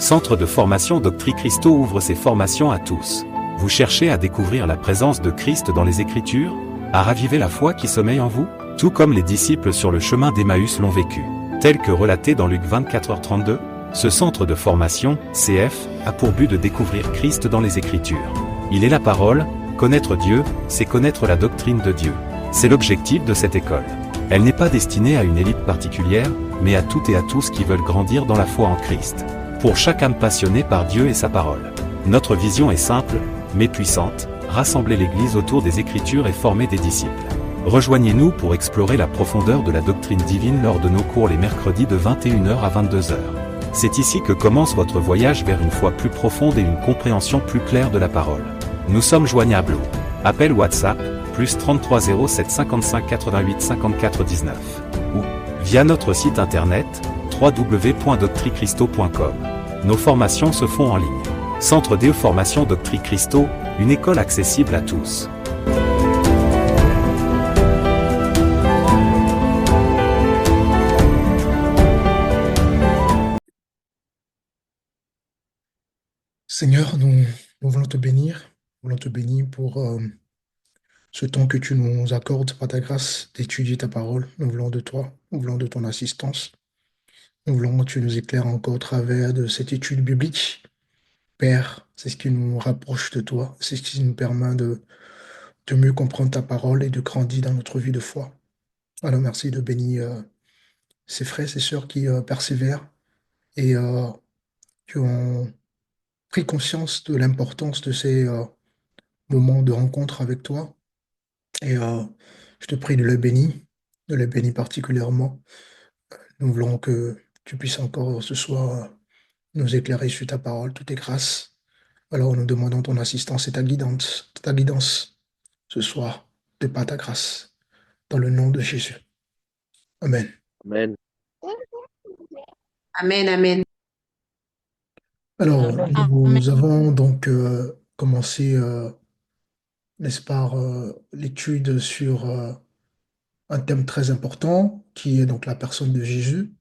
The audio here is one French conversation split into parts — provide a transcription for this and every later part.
Centre de formation Doctrine Christo ouvre ses formations à tous. Vous cherchez à découvrir la présence de Christ dans les Écritures? À raviver la foi qui sommeille en vous? Tout comme les disciples sur le chemin d'Emmaüs l'ont vécu. Tel que relaté dans Luc 24h32, ce centre de formation, CF, a pour but de découvrir Christ dans les Écritures. Il est la parole, connaître Dieu, c'est connaître la doctrine de Dieu. C'est l'objectif de cette école. Elle n'est pas destinée à une élite particulière, mais à toutes et à tous qui veulent grandir dans la foi en Christ. Pour chaque âme passionnée par Dieu et sa parole. Notre vision est simple, mais puissante, rassembler l'Église autour des Écritures et former des disciples. Rejoignez-nous pour explorer la profondeur de la doctrine divine lors de nos cours les mercredis de 21h à 22h. C'est ici que commence votre voyage vers une foi plus profonde et une compréhension plus claire de la parole. Nous sommes joignables au appel WhatsApp, plus 33 07 55 88 54 19, ou via notre site internet, www.doctricristo.com. Nos formations se font en ligne. Centre de formation Doctrine Christo, une école accessible à tous. Seigneur, nous voulons te bénir. Nous voulons te bénir pour ce temps que tu nous accordes par ta grâce d'étudier ta parole. Nous voulons de toi, nous voulons de ton assistance. Nous voulons que tu nous éclaires encore au travers de cette étude biblique. Père, c'est ce qui nous rapproche de toi, c'est ce qui nous permet de mieux comprendre ta parole et de grandir dans notre vie de foi. Alors merci de bénir ces frères, ces sœurs qui persévèrent et qui ont pris conscience de l'importance de ces moments de rencontre avec toi. Et je te prie de les bénir particulièrement. Nous voulons que tu puisses encore ce soir nous éclairer sur ta parole, toutes tes grâces. Alors nous demandons ton assistance et ta guidance ce soir, de par ta grâce, dans le nom de Jésus. Amen. Amen. Amen, amen. Alors, nous avons donc commencé, n'est-ce pas, l'étude sur un thème très important qui est donc la personne de Jésus,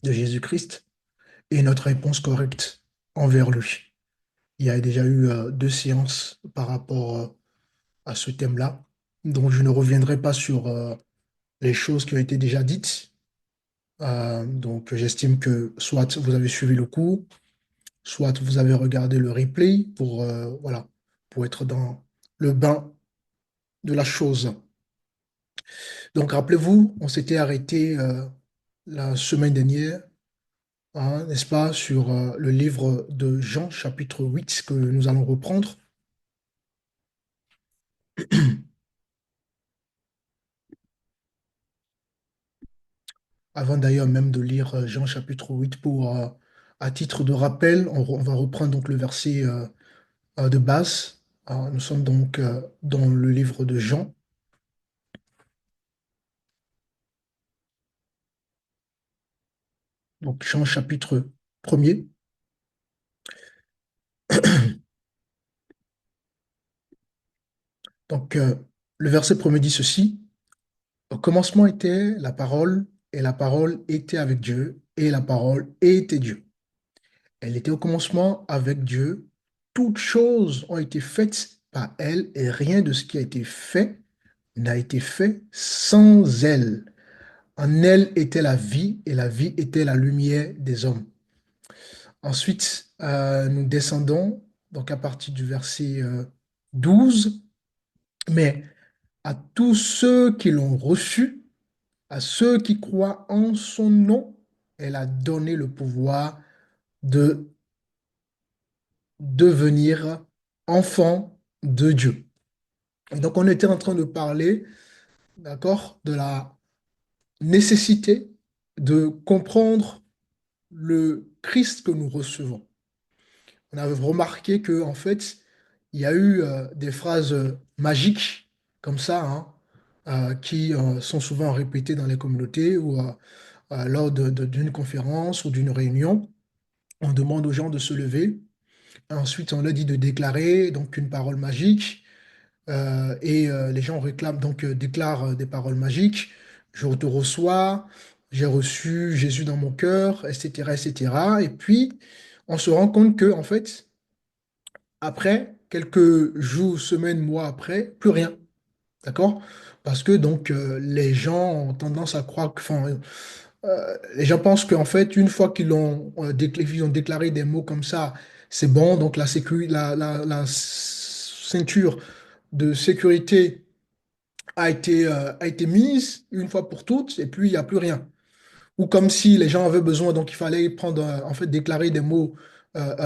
de Jésus-Christ, et notre réponse correcte envers lui. Il y a déjà eu 2 séances par rapport à ce thème-là, donc je ne reviendrai pas sur les choses qui ont été déjà dites. Donc j'estime que soit vous avez suivi le cours, soit vous avez regardé le replay pour, voilà, pour être dans le bain de la chose. Donc rappelez-vous, on s'était arrêté la semaine dernière, n'est-ce pas, sur le livre de Jean, chapitre 8, que nous allons reprendre. Avant d'ailleurs même de lire Jean, chapitre 8, pour, à titre de rappel, on va reprendre donc le verset de base. Nous sommes donc dans le livre de Jean. Donc Jean, chapitre 1er. Donc, le verset premier dit ceci. Au commencement était la parole, et la parole était avec Dieu, et la parole était Dieu. Elle était au commencement avec Dieu. Toutes choses ont été faites par elle, et rien de ce qui a été fait n'a été fait sans elle. En elle était la vie, et la vie était la lumière des hommes. Ensuite, nous descendons, donc à partir du verset 12. Mais à tous ceux qui l'ont reçu, à ceux qui croient en son nom, elle a donné le pouvoir de devenir enfants de Dieu. Et donc, on était en train de parler, d'accord, de la nécessité de comprendre le Christ que nous recevons. On avait remarqué que, en fait, il y a eu des phrases magiques comme ça, qui sont souvent répétées dans les communautés ou lors d'une conférence ou d'une réunion. On demande aux gens de se lever. Ensuite, on leur dit de déclarer donc une parole magique. Et les gens réclament donc déclarent des paroles magiques. Je te reçois, j'ai reçu Jésus dans mon cœur, etc., etc. Et puis, on se rend compte que, en fait, après, quelques jours, semaines, mois après, plus rien. D'accord? Parce que donc les gens ont tendance à croire que, enfin, les gens pensent qu'en fait, une fois ils ont déclaré des mots comme ça, c'est bon, donc la ceinture de sécurité a été mise une fois pour toutes, et puis il n'y a plus rien. Ou comme si les gens avaient besoin, donc il fallait prendre, en fait, déclarer des mots,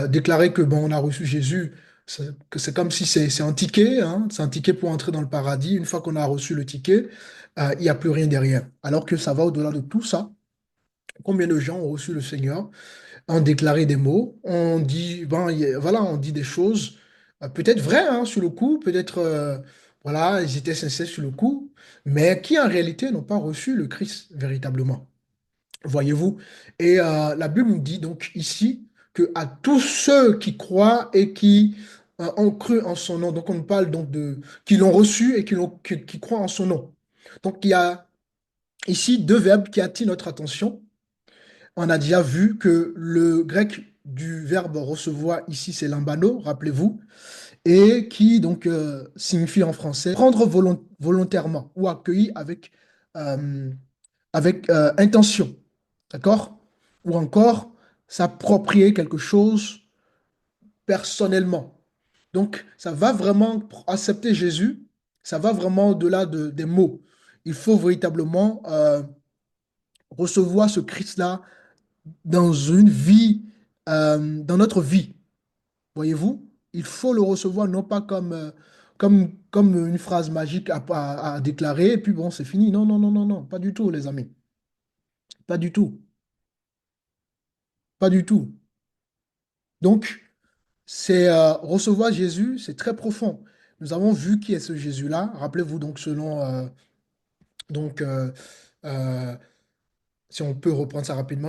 déclarer que bon, on a reçu Jésus, que c'est comme si c'est un ticket, hein, c'est un ticket pour entrer dans le paradis. Une fois qu'on a reçu le ticket, il n'y a plus rien derrière. Alors que ça va au-delà de tout ça. Combien de gens ont reçu le Seigneur, ont déclaré des mots, on dit, ben, voilà, on dit des choses, peut-être vraies hein, sur le coup, peut-être, voilà, ils étaient sincères sur le coup, mais qui en réalité n'ont pas reçu le Christ véritablement. Voyez-vous? Et la Bible nous dit donc ici que à tous ceux qui croient et qui ont cru en son nom, donc on parle donc de qui l'ont reçu et qui croient en son nom. Donc il y a ici deux verbes qui attirent notre attention. On a déjà vu que le grec du verbe recevoir ici c'est lambano, rappelez-vous, et qui donc signifie en français prendre volontairement ou accueillir euh, avec intention, d'accord? Ou encore s'approprier quelque chose personnellement. Donc, ça va vraiment, pour accepter Jésus, ça va vraiment au-delà des mots. Il faut véritablement recevoir ce Christ-là dans une vie, dans notre vie. Voyez-vous? Il faut le recevoir non pas comme une phrase magique à déclarer, et puis bon, c'est fini. Non, non, non, non, non, pas du tout, les amis. Pas du tout. Pas du tout. Donc, c'est recevoir Jésus, c'est très profond. Nous avons vu qui est ce Jésus-là. Rappelez-vous donc selon donc euh, si on peut reprendre ça rapidement,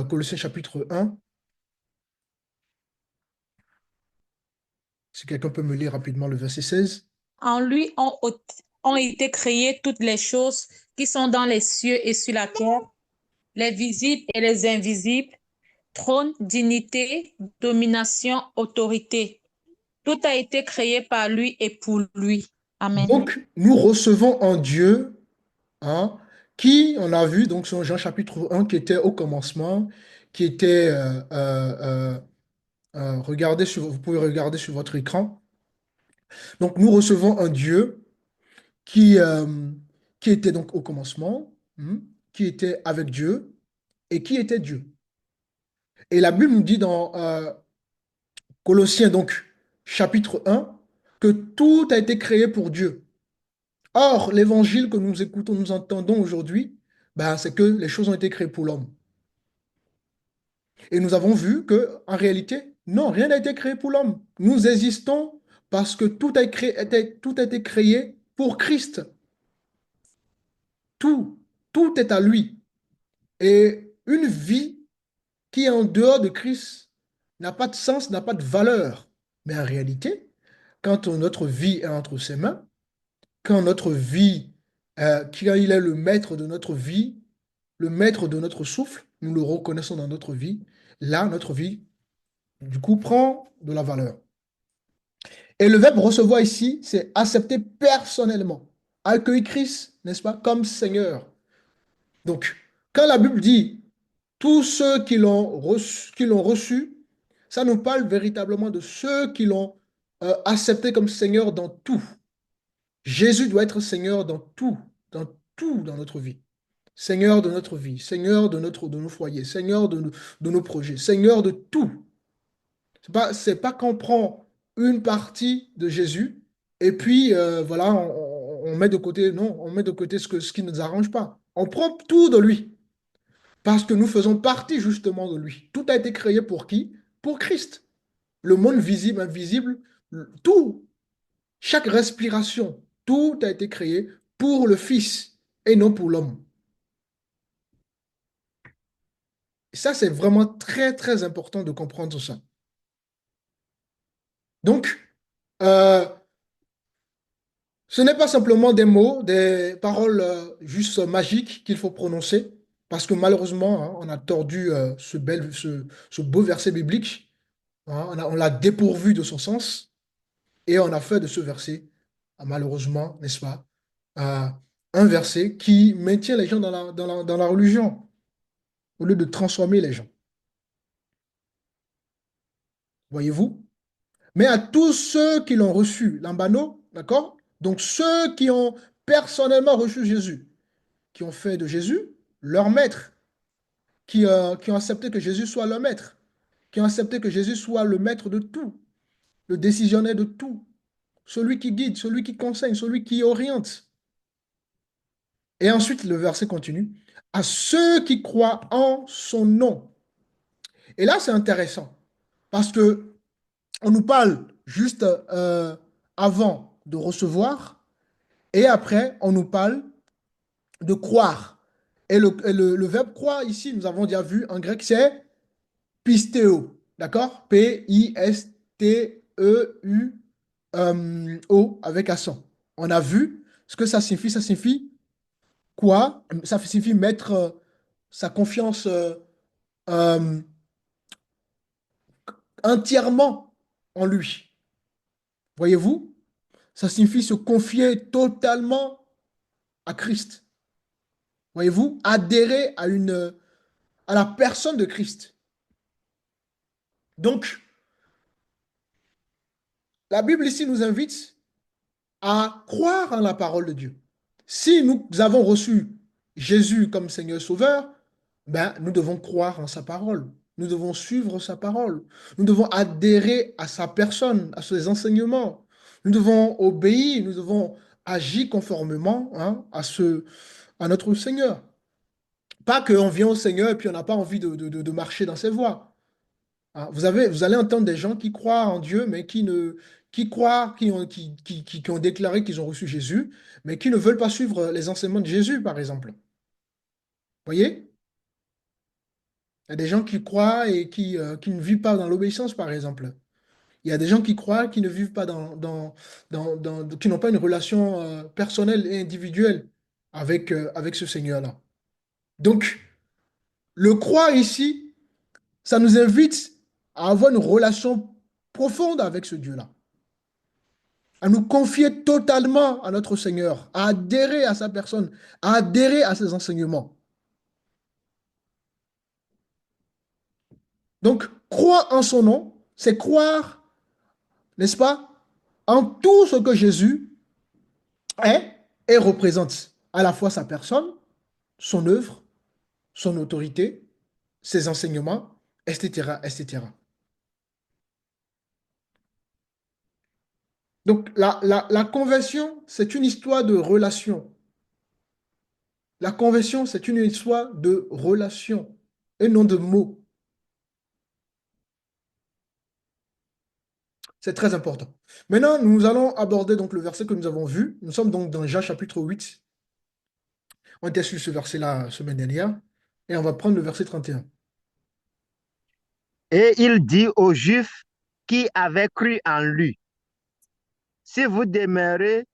Colossiens chapitre 1. Si quelqu'un peut me lire rapidement le verset 16. En lui ont été créées toutes les choses qui sont dans les cieux et sur la terre, les visibles et les invisibles, trône, dignité, domination, autorité. Tout a été créé par lui et pour lui. Amen. Donc, nous recevons un Dieu hein, qui, on a vu donc sur Jean chapitre 1, qui était au commencement, qui était, vous pouvez regarder sur votre écran. Donc, nous recevons un Dieu qui, euh, qui était donc au commencement, qui était avec Dieu et qui était Dieu. Et la Bible nous dit dans Colossiens, donc, chapitre 1, que tout a été créé pour Dieu. Or, l'évangile que nous écoutons, nous entendons aujourd'hui, ben, c'est que les choses ont été créées pour l'homme. Et nous avons vu que, en réalité, non, rien n'a été créé pour l'homme. Nous existons parce que tout a été créé pour Christ. Tout, tout est à lui. Et une vie qui est en dehors de Christ n'a pas de sens, n'a pas de valeur. Mais en réalité, quand notre vie est entre ses mains, quand notre vie, quand il est le maître de notre vie, le maître de notre souffle, nous le reconnaissons dans notre vie, là, notre vie, du coup, prend de la valeur. Et le verbe recevoir ici, c'est accepter personnellement, accueillir Christ, n'est-ce pas, comme Seigneur. Donc, quand la Bible dit tous ceux qui l'ont reçu, ça nous parle véritablement de ceux qui l'ont accepté comme Seigneur dans tout. Jésus doit être Seigneur dans tout dans notre vie. Seigneur de notre vie, Seigneur de nos foyers, Seigneur de nos projets, Seigneur de tout. C'est pas qu'on prend une partie de Jésus et puis voilà, on met de côté, non, on met de côté ce qui ne nous arrange pas. On prend tout de lui parce que nous faisons partie justement de lui. Tout a été créé pour qui? Pour Christ. Le monde visible, invisible, tout, chaque respiration, tout a été créé pour le Fils et non pour l'homme. Et ça, c'est vraiment très, très important de comprendre ça. Donc, euh, Ce n'est pas simplement des mots, des paroles juste magiques qu'il faut prononcer, parce que malheureusement, hein, on a tordu ce beau verset biblique, hein, on l'a dépourvu de son sens, et on a fait de ce verset, malheureusement, n'est-ce pas, euh, un verset qui maintient les gens dans la religion, au lieu de transformer les gens. Voyez-vous? Mais à tous ceux qui l'ont reçu, lambano, d'accord? Donc ceux qui ont personnellement reçu Jésus, qui ont fait de Jésus leur maître, qui ont accepté que Jésus soit leur maître, qui ont accepté que Jésus soit le maître de tout, le décisionnaire de tout, celui qui guide, celui qui conseille, celui qui oriente. Et ensuite, le verset continue, à ceux qui croient en son nom. Et là, c'est intéressant, parce que on nous parle juste avant de recevoir, et après, on nous parle de croire. Et le verbe croire, ici, nous avons déjà vu en grec, c'est pistéo. D'accord? P-I-S-T-E-U-O avec accent. On a vu ce que ça signifie. Ça signifie quoi? Ça signifie mettre sa confiance euh, entièrement en lui. Voyez-vous? Ça signifie se confier totalement à Christ. Voyez-vous? Adhérer à la personne de Christ. Donc, la Bible ici nous invite à croire en la parole de Dieu. Si nous avons reçu Jésus comme Seigneur Sauveur, ben, nous devons croire en sa parole. Nous devons suivre sa parole. Nous devons adhérer à sa personne, à ses enseignements. Nous devons obéir, nous devons agir conformément, hein, à notre Seigneur. Pas qu'on vient au Seigneur et puis on n'a pas envie de marcher dans ses voies. Hein, vous allez entendre des gens qui croient en Dieu, mais qui croient, qui ont déclaré qu'ils ont reçu Jésus, mais qui ne veulent pas suivre les enseignements de Jésus, par exemple. Voyez? Il y a des gens qui croient et qui ne vivent pas dans l'obéissance, par exemple. Il y a des gens qui croient, qui ne vivent pas qui n'ont pas une relation personnelle et individuelle avec ce Seigneur-là. Donc, le croire ici, ça nous invite à avoir une relation profonde avec ce Dieu-là, à nous confier totalement à notre Seigneur, à adhérer à sa personne, à adhérer à ses enseignements. Donc, croire en son nom, c'est croire, n'est-ce pas, en tout ce que Jésus est et représente, à la fois sa personne, son œuvre, son autorité, ses enseignements, etc., etc. Donc, la conversion, c'est une histoire de relation. La conversion, c'est une histoire de relation et non de mots. C'est très important. Maintenant, nous allons aborder donc le verset que nous avons vu. Nous sommes donc dans Jean chapitre 8. On était sur ce verset-là la semaine dernière. Et on va prendre le verset 31. Et il dit aux Juifs qui avaient cru en lui, si vous demeurez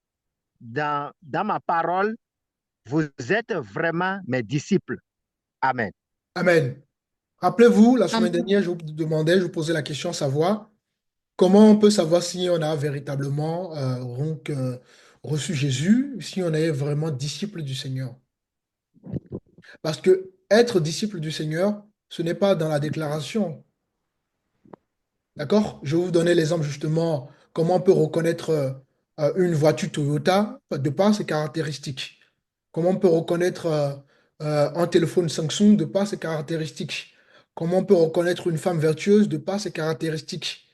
dans ma parole, vous êtes vraiment mes disciples. Amen. Amen. Rappelez-vous, la semaine Amen. dernière, je vous demandais, je vous posais la question, savoir comment on peut savoir si on a véritablement reçu Jésus, si on est vraiment disciple du Seigneur. Parce que être disciple du Seigneur, ce n'est pas dans la déclaration. D'accord? Je vais vous donner l'exemple justement, comment on peut reconnaître une voiture Toyota de par ses caractéristiques. Comment on peut reconnaître un téléphone Samsung de par ses caractéristiques. Comment on peut reconnaître une femme vertueuse de par ses caractéristiques.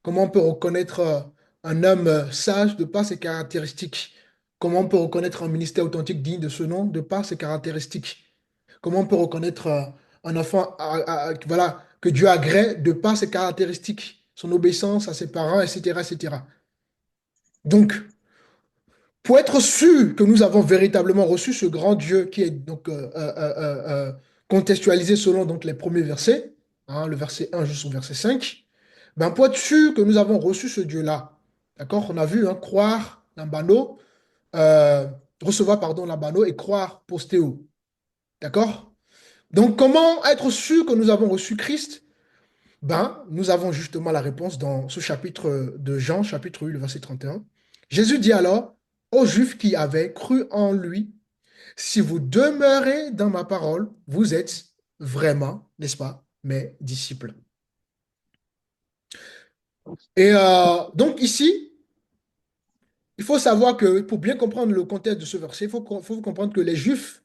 Comment on peut reconnaître un homme sage de par ses caractéristiques. Comment on peut reconnaître un ministère authentique digne de ce nom de par ses caractéristiques. Comment on peut reconnaître un enfant voilà, que Dieu agrée de par ses caractéristiques, son obéissance à ses parents, etc., etc. Donc, pour être sûr que nous avons véritablement reçu ce grand Dieu qui est donc contextualisé selon donc, les premiers versets, hein, le verset 1 jusqu'au verset 5, ben, pour être sûr que nous avons reçu ce Dieu-là, d'accord, on a vu hein, croire, lambano, euh, recevoir, pardon, l'abano et croire postéo. D'accord? Donc, comment être sûr que nous avons reçu Christ? Ben, nous avons justement la réponse dans ce chapitre de Jean, chapitre 8, le verset 31. Jésus dit alors aux Juifs qui avaient cru en lui, si vous demeurez dans ma parole, vous êtes vraiment, n'est-ce pas, mes disciples. Et donc ici, il faut savoir que pour bien comprendre le contexte de ce verset, faut comprendre que les Juifs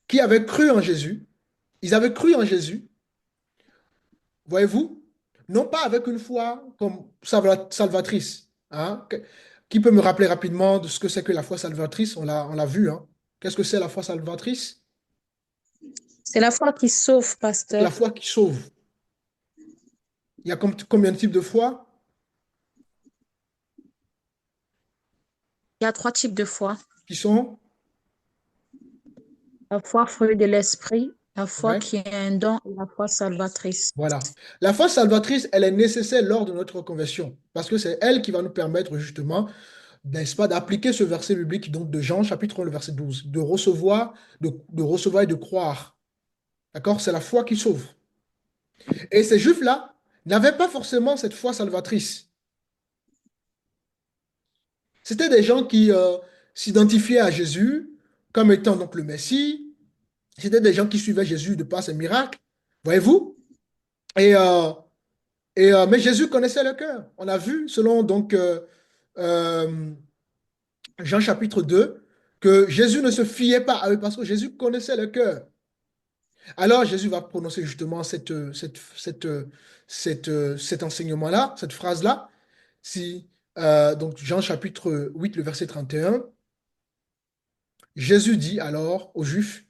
qui avaient cru en Jésus, ils avaient cru en Jésus, voyez-vous, non pas avec une foi comme salvatrice. Hein. Qui peut me rappeler rapidement de ce que c'est que la foi salvatrice? On l'a vu. Hein. Qu'est-ce que c'est la foi salvatrice? C'est la foi qui sauve, C'est la pasteur. foi qui sauve. Il y a combien de types de foi? Il y a trois types de foi. Qui sont? La foi fruit de l'esprit, la foi Ouais. qui est un don et la foi salvatrice. Voilà. La foi salvatrice, elle est nécessaire lors de notre conversion parce que c'est elle qui va nous permettre justement, n'est-ce pas, d'appliquer ce verset biblique donc de Jean, chapitre 1, le verset 12, de recevoir et de croire. D'accord? C'est la foi qui sauve. Et ces Juifs-là n'avaient pas forcément cette foi salvatrice. C'était des gens qui s'identifiaient à Jésus comme étant donc le Messie. C'était des gens qui suivaient Jésus de par ses miracles. Voyez-vous? Et, mais Jésus connaissait le cœur. On a vu, selon donc euh, Jean chapitre 2, que Jésus ne se fiait pas à eux parce que Jésus connaissait le cœur. Alors Jésus va prononcer justement cet enseignement-là, cette phrase-là. Si, donc Jean chapitre 8, le verset 31, Jésus dit alors aux Juifs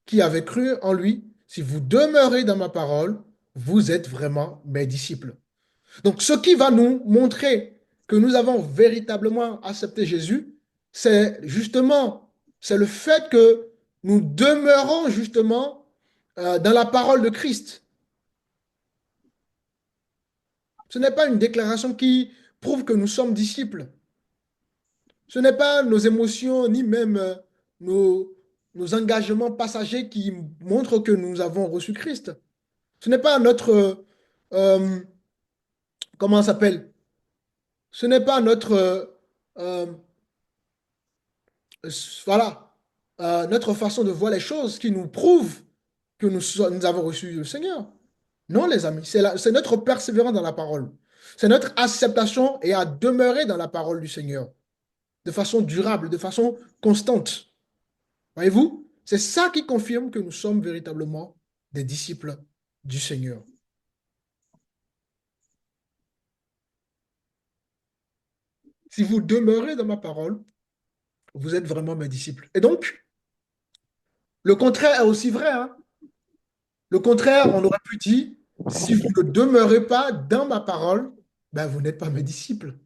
qui avaient cru en lui, si vous demeurez dans ma parole, vous êtes vraiment mes disciples. Donc ce qui va nous montrer que nous avons véritablement accepté Jésus, c'est justement, c'est le fait que nous demeurons justement dans la parole de Christ. Ce n'est pas une déclaration qui prouve que nous sommes disciples. Ce n'est pas nos émotions ni même nos, nos engagements passagers qui montrent que nous avons reçu Christ. Ce n'est pas notre, euh, comment ça s'appelle? Ce n'est pas notre, euh, voilà, notre façon de voir les choses qui nous prouve que nous avons reçu le Seigneur. Non, les amis, c'est notre persévérance dans la parole. C'est notre acceptation et à demeurer dans la parole du Seigneur de façon durable, de façon constante. Voyez-vous? C'est ça qui confirme que nous sommes véritablement des disciples du Seigneur. Si vous demeurez dans ma parole, vous êtes vraiment mes disciples. Et donc, le contraire est aussi vrai. Hein. Le contraire, on aurait pu dire, si vous ne demeurez pas dans ma parole, ben vous n'êtes pas mes disciples.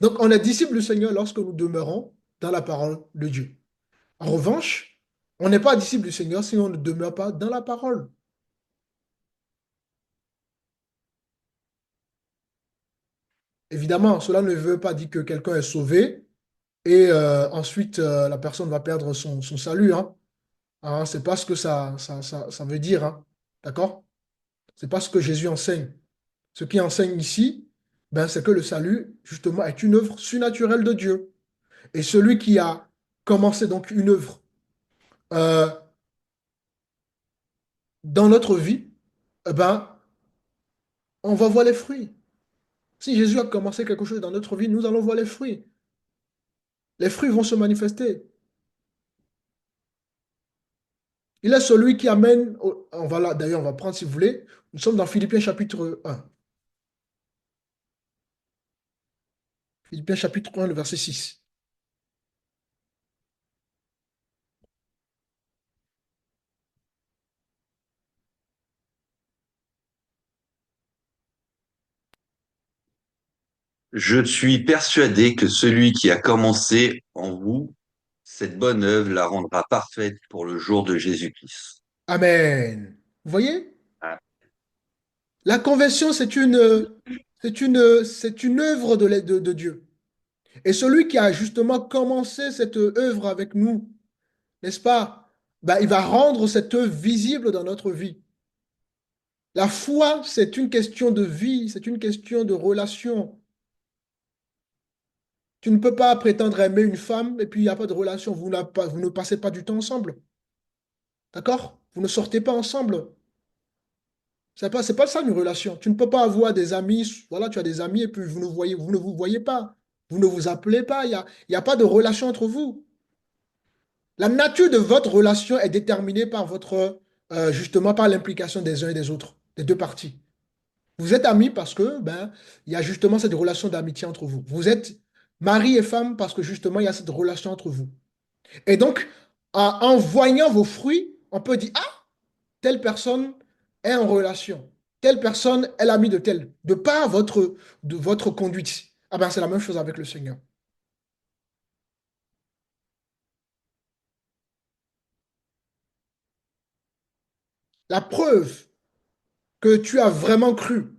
Donc, on est disciples du Seigneur lorsque nous demeurons dans la parole de Dieu. En revanche, on n'est pas disciple du Seigneur si on ne demeure pas dans la parole. Évidemment, cela ne veut pas dire que quelqu'un est sauvé et ensuite la personne va perdre son salut. Hein. Hein, c'est pas ce que ça veut dire. Hein. D'accord? C'est pas ce que Jésus enseigne. Ce qui enseigne ici, ben, c'est que le salut, justement, est une œuvre surnaturelle de Dieu. Et celui qui a commencé donc une œuvre euh, dans notre vie, eh ben, on va voir les fruits. Si Jésus a commencé quelque chose dans notre vie, nous allons voir les fruits. Les fruits vont se manifester. Il est celui qui amène, on va là, d'ailleurs, on va prendre si vous voulez, nous sommes dans Philippiens chapitre 1. Philippiens chapitre 1, le verset 6. Je suis persuadé que celui qui a commencé en vous cette bonne œuvre la rendra parfaite pour le jour de Jésus-Christ. Amen. Vous voyez? Ah, La conversion, c'est une œuvre de Dieu. Et celui qui a justement commencé cette œuvre avec nous, n'est-ce pas? Ben, il va rendre cette œuvre visible dans notre vie. La foi, c'est une question de vie, c'est une question de relation. Tu ne peux pas prétendre aimer une femme et puis il n'y a pas de relation. Vous ne passez pas du temps ensemble. D'accord? Vous ne sortez pas ensemble. C'est pas ça une relation. Tu ne peux pas avoir des amis. Voilà, tu as des amis et puis vous ne vous voyez pas. Vous ne vous appelez pas. Il y a pas de relation entre vous. La nature de votre relation est déterminée par justement par l'implication des uns et des autres, des deux parties. Vous êtes amis parce que il y a justement cette relation d'amitié entre vous. Vous êtes mari et femme parce que justement il y a cette relation entre vous. Et donc, en voyant vos fruits, on peut dire, ah, telle personne est en relation. Telle personne est l'ami de telle, de par de votre conduite. Ah ben, c'est la même chose avec le Seigneur. La preuve que tu as vraiment cru,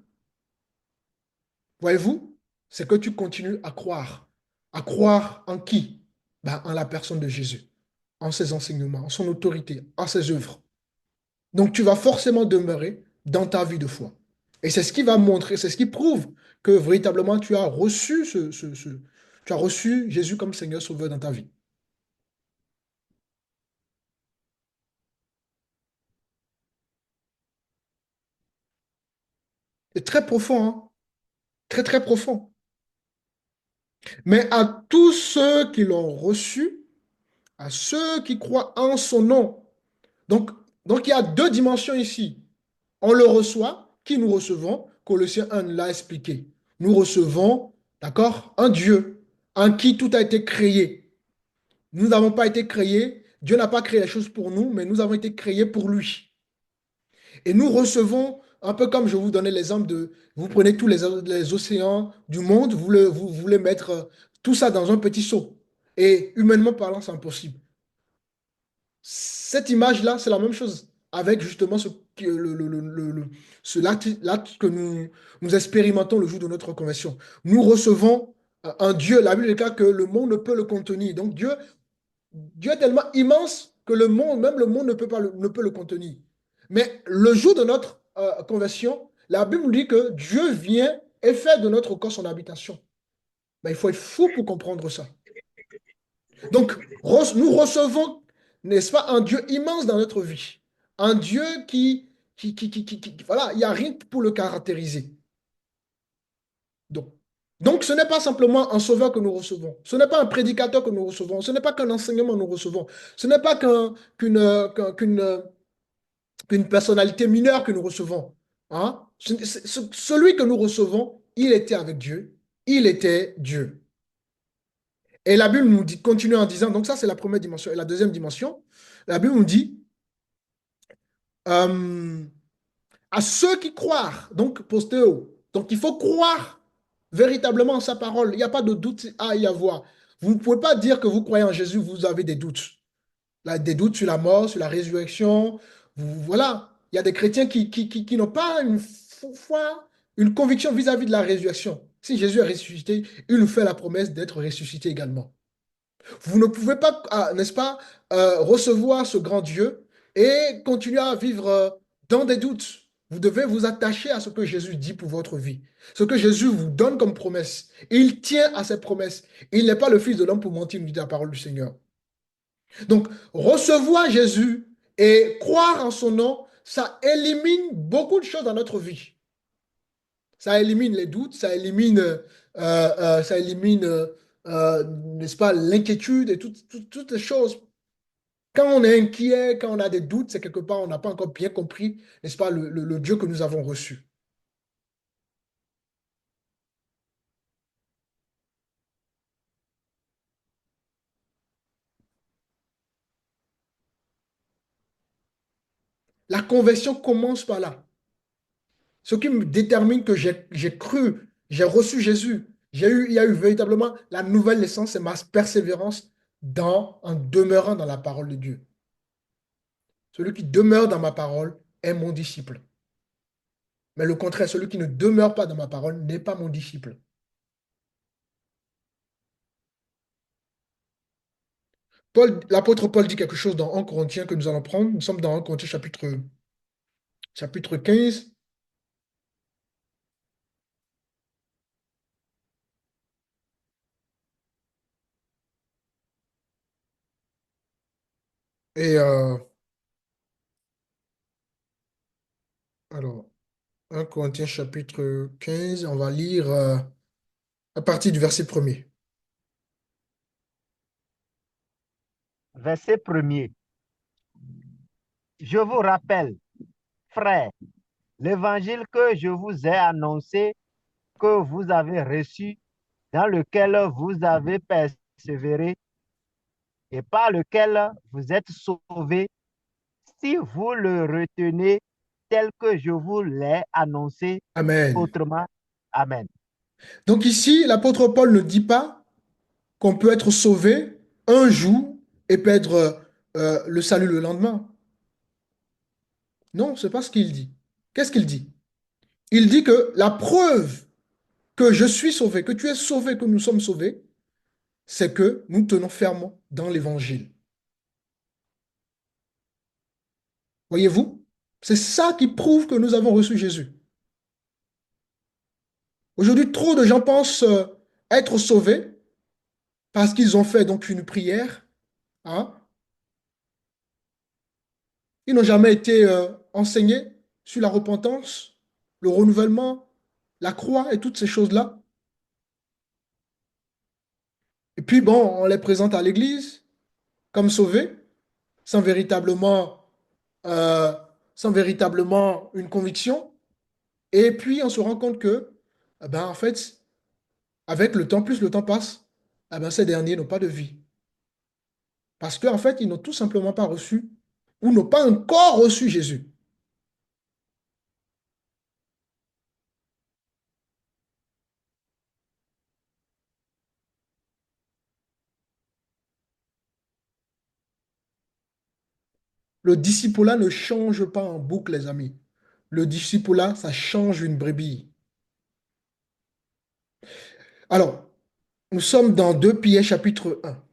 voyez-vous, c'est que tu continues à croire. À croire en qui? Ben, en la personne de Jésus, en ses enseignements, en son autorité, en ses œuvres. Donc, tu vas forcément demeurer dans ta vie de foi. Et c'est ce qui va montrer, c'est ce qui prouve que véritablement tu as reçu tu as reçu Jésus comme Seigneur Sauveur dans ta vie. C'est très profond, hein? Très, très profond. Mais à tous ceux qui l'ont reçu, à ceux qui croient en son nom. Donc, donc il y a deux dimensions ici. On le reçoit, qui nous recevons, Colossiens 1 l'a expliqué. Nous recevons, d'accord, un Dieu en qui tout a été créé. Nous n'avons pas été créés, Dieu n'a pas créé les choses pour nous, mais nous avons été créés pour lui. Et nous recevons, un peu comme je vous donnais l'exemple de, vous prenez tous les océans du monde, vous voulez mettre tout ça dans un petit seau. Et humainement parlant, c'est impossible. Cette image-là, c'est la même chose avec justement l'acte que nous expérimentons le jour de notre conversion. Nous recevons un Dieu, la Bible déclare que le monde ne peut le contenir. Donc Dieu est tellement immense que le monde, même le monde ne peut le contenir. Mais le jour de notre conversion, la Bible nous dit que Dieu vient et fait de notre corps son habitation. Mais il faut être fou pour comprendre ça. Donc, nous recevons, n'est-ce pas, un Dieu immense dans notre vie. Un Dieu voilà, il n'y a rien pour le caractériser. Donc, donc, ce n'est pas simplement un sauveur que nous recevons. Ce n'est pas un prédicateur que nous recevons. Ce n'est pas qu'un enseignement que nous recevons. Ce n'est pas qu'une personnalité mineure que nous recevons. Hein? Celui que nous recevons, il était avec Dieu. Il était Dieu. Et la Bible nous dit, continue en disant, donc ça c'est la première dimension. Et la deuxième dimension, la Bible nous dit, euh, à ceux qui croient, donc postéo, donc il faut croire véritablement en sa parole. Il n'y a pas de doute à y avoir. Vous ne pouvez pas dire que vous croyez en Jésus, vous avez des doutes. Là, des doutes sur la mort, sur la résurrection. Voilà, il y a des chrétiens qui n'ont pas une foi, une conviction vis-à-vis de la résurrection. Si Jésus est ressuscité, il nous fait la promesse d'être ressuscité également. Vous ne pouvez pas, n'est-ce pas, recevoir ce grand Dieu et continuer à vivre dans des doutes. Vous devez vous attacher à ce que Jésus dit pour votre vie. Ce que Jésus vous donne comme promesse. Il tient à ses promesses. Il n'est pas le Fils de l'homme pour mentir, nous dit la parole du Seigneur. Donc, recevoir Jésus et croire en son nom, ça élimine beaucoup de choses dans notre vie. Ça élimine les doutes, ça élimine n'est-ce pas, l'inquiétude et toutes les choses. Quand on est inquiet, quand on a des doutes, c'est quelque part, on n'a pas encore bien compris, n'est-ce pas, le Dieu que nous avons reçu. La conversion commence par là. Ce qui me détermine que j'ai cru, j'ai reçu Jésus, il y a eu véritablement la nouvelle naissance et ma persévérance en demeurant dans la parole de Dieu. Celui qui demeure dans ma parole est mon disciple. Mais le contraire, celui qui ne demeure pas dans ma parole n'est pas mon disciple. L'apôtre Paul dit quelque chose dans 1 Corinthiens que nous allons prendre. Nous sommes dans 1 Corinthiens chapitre 15. Et alors, 1 Corinthiens chapitre 15, on va lire à partir du verset premier. Verset premier. Je vous rappelle, frères, l'évangile que je vous ai annoncé, que vous avez reçu, dans lequel vous avez persévéré et par lequel vous êtes sauvés, si vous le retenez tel que je vous l'ai annoncé, Amen. autrement, Amen. Donc ici, l'apôtre Paul ne dit pas qu'on peut être sauvé un jour et perdre le salut le lendemain. Non, c'est pas ce qu'il dit. Qu'est-ce qu'il dit? Il dit que la preuve que je suis sauvé, que tu es sauvé, que nous sommes sauvés, c'est que nous tenons fermement dans l'évangile. Voyez-vous? C'est ça qui prouve que nous avons reçu Jésus. Aujourd'hui, trop de gens pensent être sauvés parce qu'ils ont fait donc une prière, hein. Ils n'ont jamais été enseignés sur la repentance, le renouvellement, la croix et toutes ces choses-là. Et puis bon, on les présente à l'église comme sauvés, sans véritablement, euh, sans véritablement une conviction. Et puis on se rend compte que, ben, en fait, avec le temps, plus le temps passe, eh ben, ces derniers n'ont pas de vie. Parce qu'en fait, ils n'ont tout simplement pas reçu ou n'ont pas encore reçu Jésus. Le discipulat ne change pas en boucle, les amis. Le discipulat, ça change une brebis. Alors, nous sommes dans 2 Pierre chapitre 1.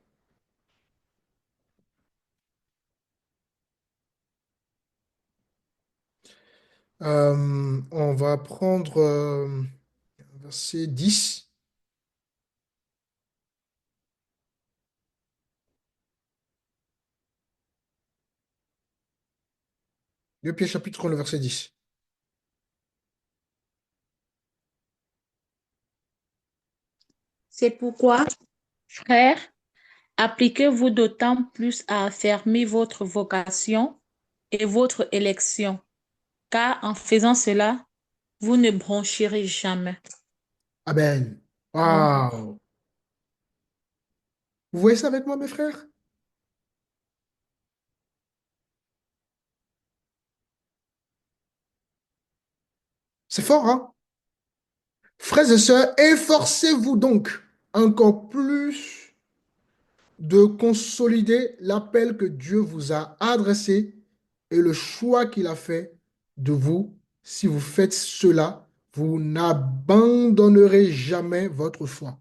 On va prendre verset 10. 2 Pierre chapitre 1, le verset 10. C'est pourquoi, frères, appliquez-vous d'autant plus à affermir votre vocation et votre élection, car en faisant cela, vous ne bronchirez jamais. Amen. Waouh! Vous voyez ça avec moi, mes frères? C'est fort, hein? Frères et sœurs, efforcez-vous donc encore plus de consolider l'appel que Dieu vous a adressé et le choix qu'il a fait de vous. Si vous faites cela, vous n'abandonnerez jamais votre foi.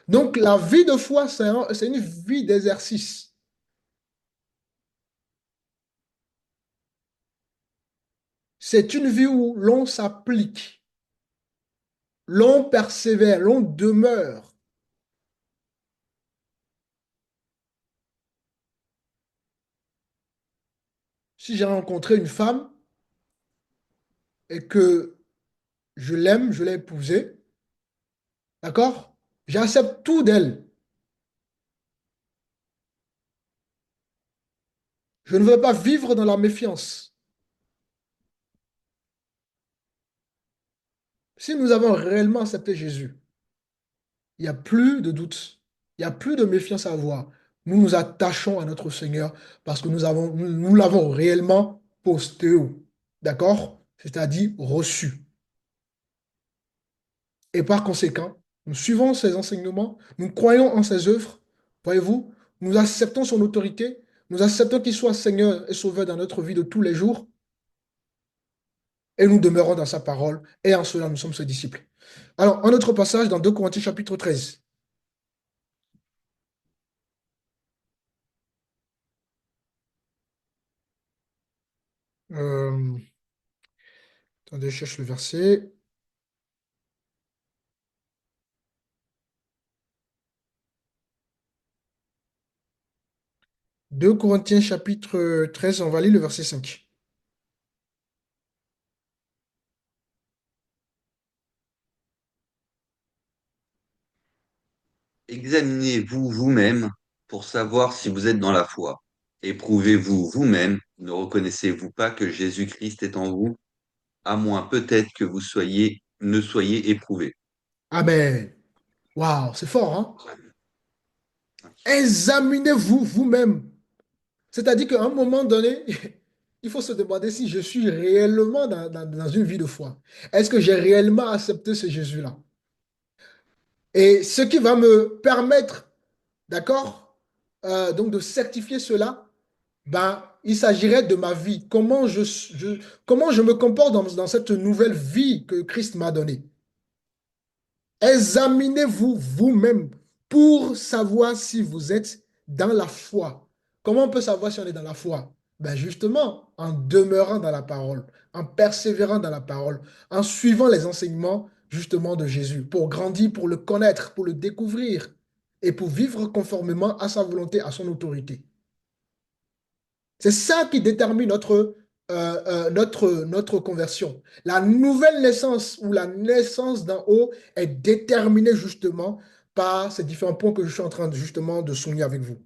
Donc, la vie de foi, c'est une vie d'exercice. C'est une vie où l'on s'applique, l'on persévère, l'on demeure. Si j'ai rencontré une femme et que je l'aime, je l'ai épousée, d'accord? J'accepte tout d'elle. Je ne veux pas vivre dans la méfiance. Si nous avons réellement accepté Jésus, il n'y a plus de doute, il n'y a plus de méfiance à avoir. Nous nous attachons à notre Seigneur parce que nous l'avons réellement posté, d'accord? C'est-à-dire reçu. Et par conséquent, nous suivons ses enseignements, nous croyons en ses œuvres, voyez-vous, nous acceptons son autorité, nous acceptons qu'il soit Seigneur et Sauveur dans notre vie de tous les jours, et nous demeurons dans sa parole, et en cela nous sommes ses disciples. Alors, un autre passage dans 2 Corinthiens chapitre 13. Euh, attendez, je cherche le verset. 2 Corinthiens chapitre 13, on va lire le verset 5. Examinez-vous vous-même pour savoir si vous êtes dans la foi. Éprouvez-vous vous-même, ne reconnaissez-vous pas que Jésus-Christ est en vous, à moins peut-être que vous ne soyez éprouvés. Amen. Waouh, c'est fort, hein? Examinez-vous vous-même. C'est-à-dire qu'à un moment donné, il faut se demander si je suis réellement dans une vie de foi. Est-ce que j'ai réellement accepté ce Jésus-là? Et ce qui va me permettre, d'accord, donc de certifier cela, ben, il s'agirait de ma vie. Comment je me comporte dans cette nouvelle vie que Christ m'a donnée? Examinez-vous vous-même pour savoir si vous êtes dans la foi. Comment on peut savoir si on est dans la foi? Ben justement, en demeurant dans la parole, en persévérant dans la parole, en suivant les enseignements justement de Jésus, pour grandir, pour le connaître, pour le découvrir et pour vivre conformément à sa volonté, à son autorité. C'est ça qui détermine notre conversion. La nouvelle naissance ou la naissance d'en haut est déterminée justement par ces différents points que je suis en train justement de souligner avec vous.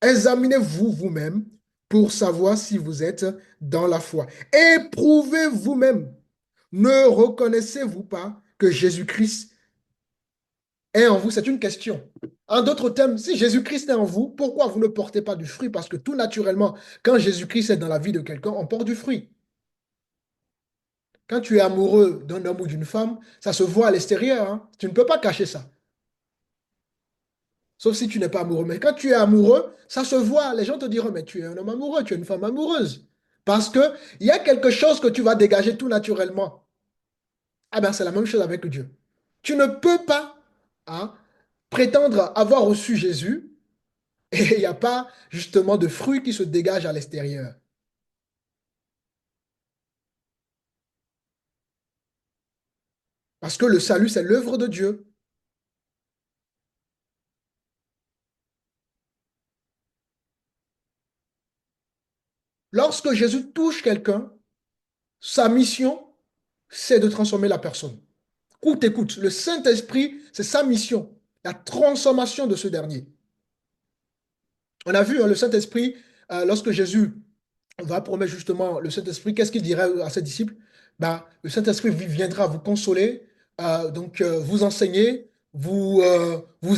Examinez-vous vous-même pour savoir si vous êtes dans la foi. Éprouvez vous-même. Ne reconnaissez-vous pas que Jésus-Christ est en vous? C'est une question. En d'autres termes, si Jésus-Christ est en vous, pourquoi vous ne portez pas du fruit? Parce que tout naturellement, quand Jésus-Christ est dans la vie de quelqu'un, on porte du fruit. Quand tu es amoureux d'un homme ou d'une femme, ça se voit à l'extérieur, hein. Tu ne peux pas cacher ça. Sauf si tu n'es pas amoureux. Mais quand tu es amoureux, ça se voit. Les gens te diront, mais tu es un homme amoureux, tu es une femme amoureuse. Parce qu'il y a quelque chose que tu vas dégager tout naturellement. Ah ben, c'est la même chose avec Dieu. Tu ne peux pas, hein, prétendre avoir reçu Jésus et il n'y a pas justement de fruits qui se dégagent à l'extérieur. Parce que le salut, c'est l'œuvre de Dieu. Lorsque Jésus touche quelqu'un, sa mission, c'est de transformer la personne. Écoute, écoute, le Saint-Esprit, c'est sa mission, la transformation de ce dernier. On a vu, hein, le Saint-Esprit, lorsque Jésus va promettre justement le Saint-Esprit, qu'est-ce qu'il dirait à ses disciples? Ben, le Saint-Esprit viendra vous consoler, vous enseigner, vous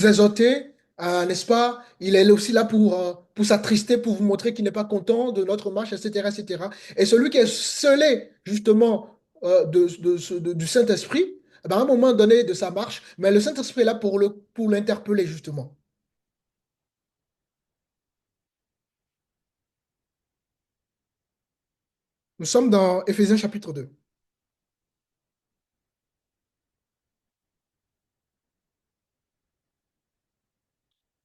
exhorter, n'est-ce pas? Il est aussi là pour s'attrister, pour vous montrer qu'il n'est pas content de notre marche, etc., etc. Et celui qui est scellé justement du Saint-Esprit, ben, à un moment donné de sa marche, mais le Saint-Esprit est là pour l'interpeller justement. Nous sommes dans Éphésiens chapitre 2.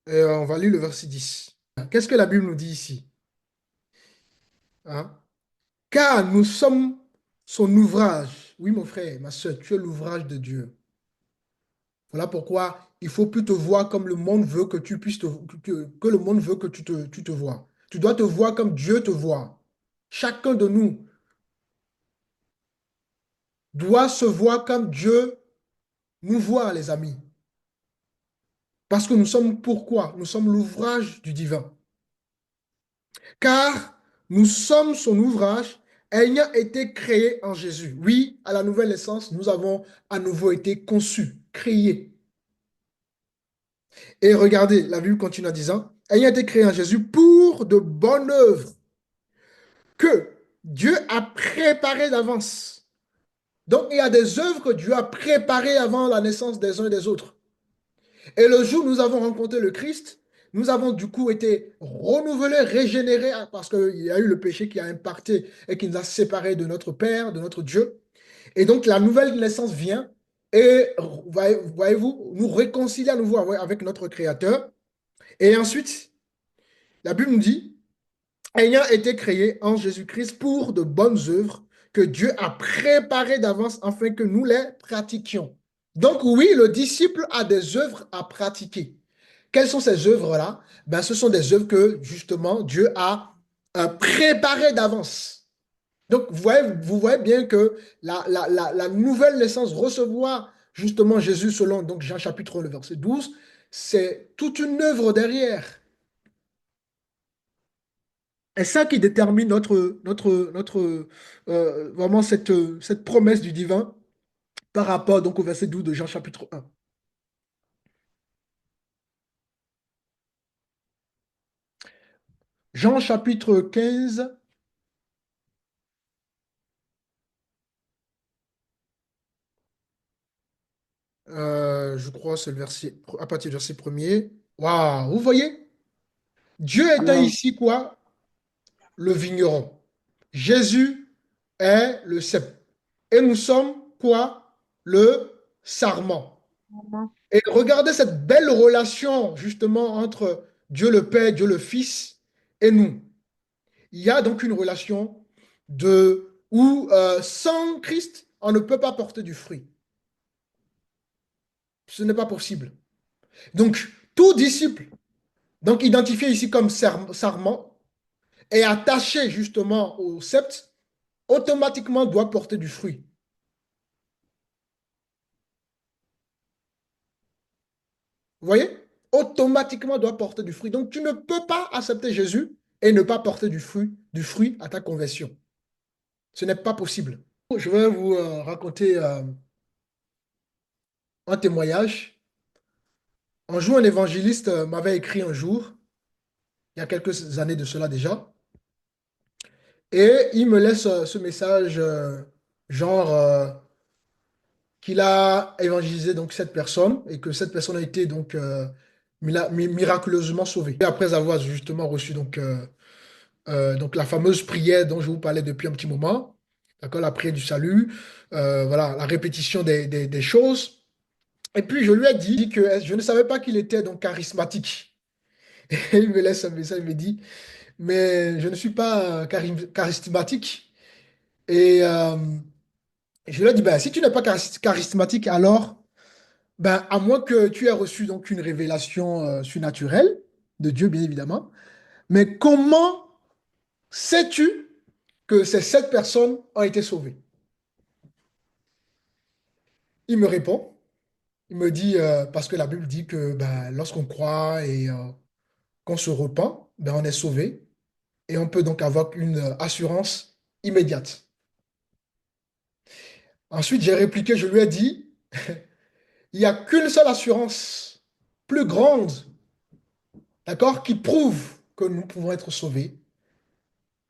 Et on va lire le verset 10. Qu'est-ce que la Bible nous dit ici? Hein? Car nous sommes son ouvrage. Oui, mon frère, ma soeur, tu es l'ouvrage de Dieu. Voilà pourquoi il faut plus te voir comme le monde veut que tu puisses que le monde veut que tu te vois. Tu dois te voir comme Dieu te voit. Chacun de nous doit se voir comme Dieu nous voit, les amis. Parce que nous sommes pourquoi? Nous sommes l'ouvrage du divin. Car nous sommes son ouvrage, ayant été créé en Jésus. Oui, à la nouvelle naissance, nous avons à nouveau été conçus, créés. Et regardez, la Bible continue en disant, ayant été créé en Jésus pour de bonnes œuvres que Dieu a préparées d'avance. Donc, il y a des œuvres que Dieu a préparées avant la naissance des uns et des autres. Et le jour où nous avons rencontré le Christ, nous avons du coup été renouvelés, régénérés, parce qu'il y a eu le péché qui a impacté et qui nous a séparés de notre Père, de notre Dieu. Et donc la nouvelle naissance vient et, voyez-vous, nous réconcilie à nouveau avec notre Créateur. Et ensuite, la Bible nous dit, ayant été créés en Jésus-Christ pour de bonnes œuvres que Dieu a préparées d'avance afin que nous les pratiquions. Donc oui, le disciple a des œuvres à pratiquer. Quelles sont ces œuvres-là? Ben, ce sont des œuvres que justement Dieu a préparées d'avance. Donc vous voyez bien que la nouvelle naissance, recevoir justement Jésus selon donc Jean chapitre 1, le verset 12, c'est toute une œuvre derrière. Et ça qui détermine vraiment cette promesse du divin par rapport donc au verset 12 de Jean chapitre 1. Jean chapitre 15, je crois c'est le verset, à partir du verset premier. Waouh, vous voyez? Dieu étant Amen. ici quoi? Le vigneron. Jésus est le cep. Et nous sommes quoi? Le sarment. Et regardez cette belle relation justement entre Dieu le Père, Dieu le Fils et nous. Il y a donc une relation où sans Christ, on ne peut pas porter du fruit. Ce n'est pas possible. Donc, tout disciple, donc identifié ici comme sarment, et attaché justement au sceptre, automatiquement doit porter du fruit. Vous voyez? Automatiquement doit porter du fruit. Donc, tu ne peux pas accepter Jésus et ne pas porter du fruit à ta conversion. Ce n'est pas possible. Je vais vous raconter un témoignage. Un jour, un évangéliste m'avait écrit un jour, il y a quelques années de cela déjà, et il me laisse ce message genre qu'il a évangélisé donc cette personne et que cette personne a été donc miraculeusement sauvée. Et après avoir justement reçu donc la fameuse prière dont je vous parlais depuis un petit moment, d'accord, la prière du salut, voilà, la répétition des choses. Et puis je lui ai dit que je ne savais pas qu'il était donc charismatique. Et il me laisse un message, il me dit, mais je ne suis pas charismatique. Et je lui ai dit, ben, si tu n'es pas charismatique, alors, ben, à moins que tu aies reçu donc une révélation surnaturelle de Dieu, bien évidemment, mais comment sais-tu que ces 7 personnes ont été sauvées? Il me répond, il me dit, parce que la Bible dit que ben, lorsqu'on croit et qu'on se repent, ben, on est sauvé et on peut donc avoir une assurance immédiate. Ensuite, j'ai répliqué, je lui ai dit, il n'y a qu'une seule assurance plus grande, d'accord, qui prouve que nous pouvons être sauvés,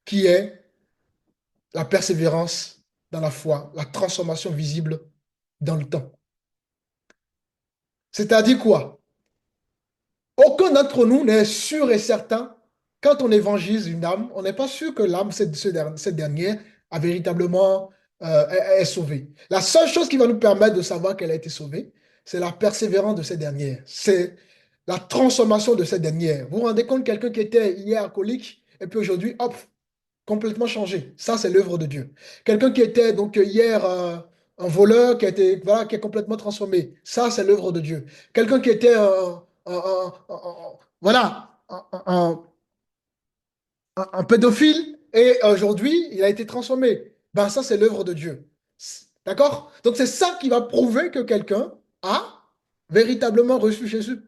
qui est la persévérance dans la foi, la transformation visible dans le temps. C'est-à-dire quoi? Aucun d'entre nous n'est sûr et certain, quand on évangélise une âme, on n'est pas sûr que l'âme, cette dernière, a véritablement est sauvée. La seule chose qui va nous permettre de savoir qu'elle a été sauvée, c'est la persévérance de cette dernière. C'est la transformation de cette dernière. Vous vous rendez compte, quelqu'un qui était hier alcoolique, et puis aujourd'hui, hop, complètement changé. Ça, c'est l'œuvre de Dieu. Quelqu'un qui était donc hier un voleur, voilà, qui est complètement transformé. Ça, c'est l'œuvre de Dieu. Quelqu'un qui était voilà, un pédophile et aujourd'hui, il a été transformé. Ben, ça, c'est l'œuvre de Dieu. D'accord? Donc, c'est ça qui va prouver que quelqu'un a véritablement reçu Jésus.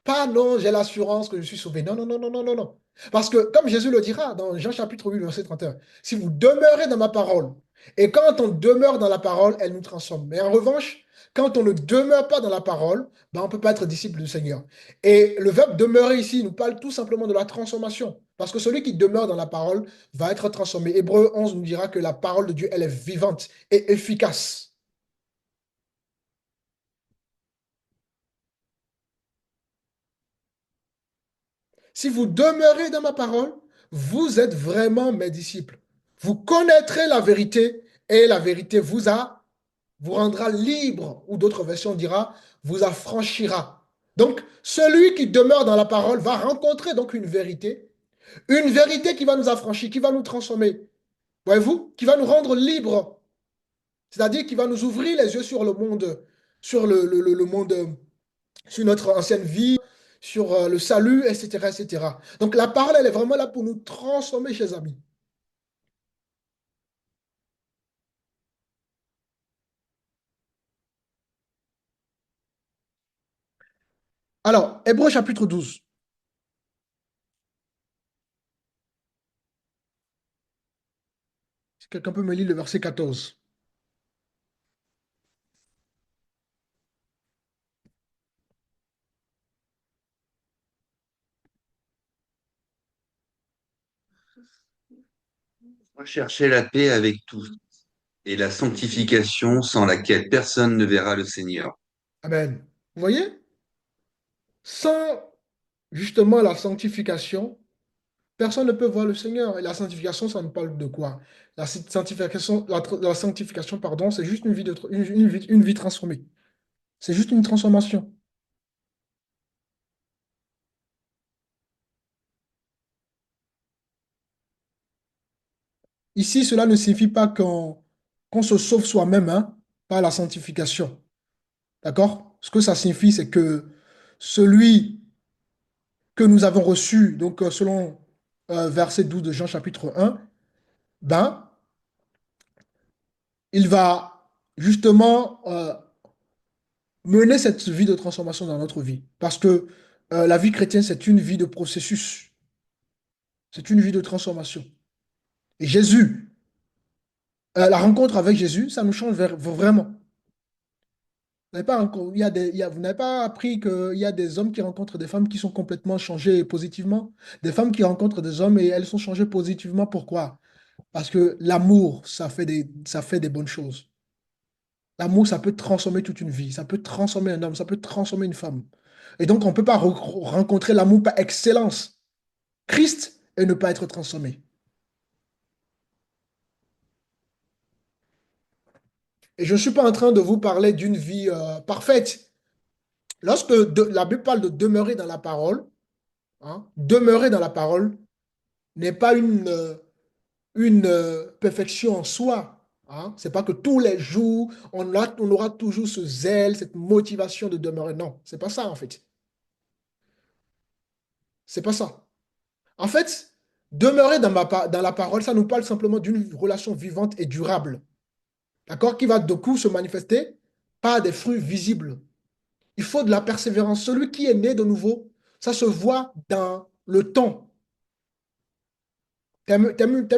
Pas non, j'ai l'assurance que je suis sauvé. Non, non, non, non, non, non, non. Parce que, comme Jésus le dira dans Jean chapitre 8, verset 31, si vous demeurez dans ma parole, et quand on demeure dans la parole, elle nous transforme. Mais en revanche, quand on ne demeure pas dans la parole, ben on ne peut pas être disciple du Seigneur. Et le verbe demeurer ici nous parle tout simplement de la transformation. Parce que celui qui demeure dans la parole va être transformé. Hébreu 11 nous dira que la parole de Dieu, elle est vivante et efficace. Si vous demeurez dans ma parole, vous êtes vraiment mes disciples. Vous connaîtrez la vérité et la vérité vous rendra libre, ou d'autres versions dira, vous affranchira. Donc, celui qui demeure dans la parole va rencontrer donc une vérité, Une vérité qui va nous affranchir, qui va nous transformer. Voyez-vous? Qui va nous rendre libres. C'est-à-dire qui va nous ouvrir les yeux sur le monde, sur le monde, sur notre ancienne vie, sur le salut, etc., etc. Donc la parole, elle est vraiment là pour nous transformer, chers amis. Alors, Hébreux chapitre 12. Si quelqu'un peut me lire le verset 14. Recherchez la paix avec tous et la sanctification sans laquelle personne ne verra le Seigneur. Amen. Vous voyez? Sans justement la sanctification, personne ne peut voir le Seigneur. Et la sanctification, ça nous parle de quoi? La sanctification, pardon, c'est juste une vie, une vie transformée. C'est juste une transformation. Ici, cela ne signifie pas qu'on se sauve soi-même hein, par la sanctification. D'accord? Ce que ça signifie, c'est que celui que nous avons reçu, donc selon verset 12 de Jean chapitre 1, ben, il va justement mener cette vie de transformation dans notre vie. Parce que la vie chrétienne, c'est une vie de processus. C'est une vie de transformation. Et Jésus, la rencontre avec Jésus, ça nous change vraiment. Vous n'avez pas, vous n'avez pas appris qu'il y a des hommes qui rencontrent des femmes qui sont complètement changées positivement. Des femmes qui rencontrent des hommes et elles sont changées positivement. Pourquoi? Parce que l'amour, ça fait des bonnes choses. L'amour, ça peut transformer toute une vie. Ça peut transformer un homme, ça peut transformer une femme. Et donc, on ne peut pas rencontrer l'amour par excellence. Christ et ne pas être transformé. Et je ne suis pas en train de vous parler d'une vie parfaite. Lorsque la Bible parle de demeurer dans la parole, hein, demeurer dans la parole n'est pas une perfection en soi. Hein. Ce n'est pas que tous les jours, on aura toujours ce zèle, cette motivation de demeurer. Non, ce n'est pas ça en fait. C'est pas ça. En fait, demeurer dans la parole, ça nous parle simplement d'une relation vivante et durable. D'accord? Qui va de coup se manifester par des fruits visibles. Il faut de la persévérance. Celui qui est né de nouveau, ça se voit dans le temps. T'aimes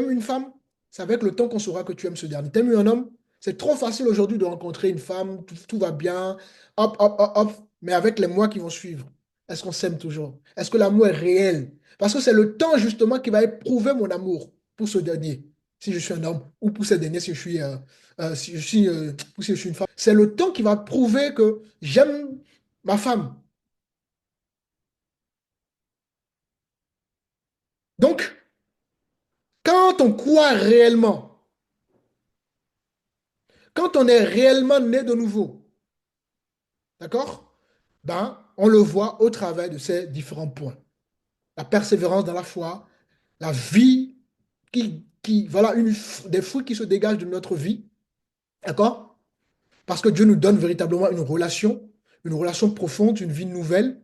une femme? C'est avec le temps qu'on saura que tu aimes ce dernier. T'aimes un homme? C'est trop facile aujourd'hui de rencontrer une femme, tout va bien, hop, hop, hop, hop, mais avec les mois qui vont suivre, est-ce qu'on s'aime toujours? Est-ce que l'amour est réel? Parce que c'est le temps justement qui va éprouver mon amour pour ce dernier, si je suis un homme, ou pour ce dernier, si je suis une femme. C'est le temps qui va prouver que j'aime ma femme. Donc, quand on croit réellement, quand on est réellement né de nouveau, d'accord? Ben, on le voit au travers de ces différents points. La persévérance dans la foi, la vie voilà, des fruits qui se dégagent de notre vie, d'accord? Parce que Dieu nous donne véritablement une relation profonde, une vie nouvelle.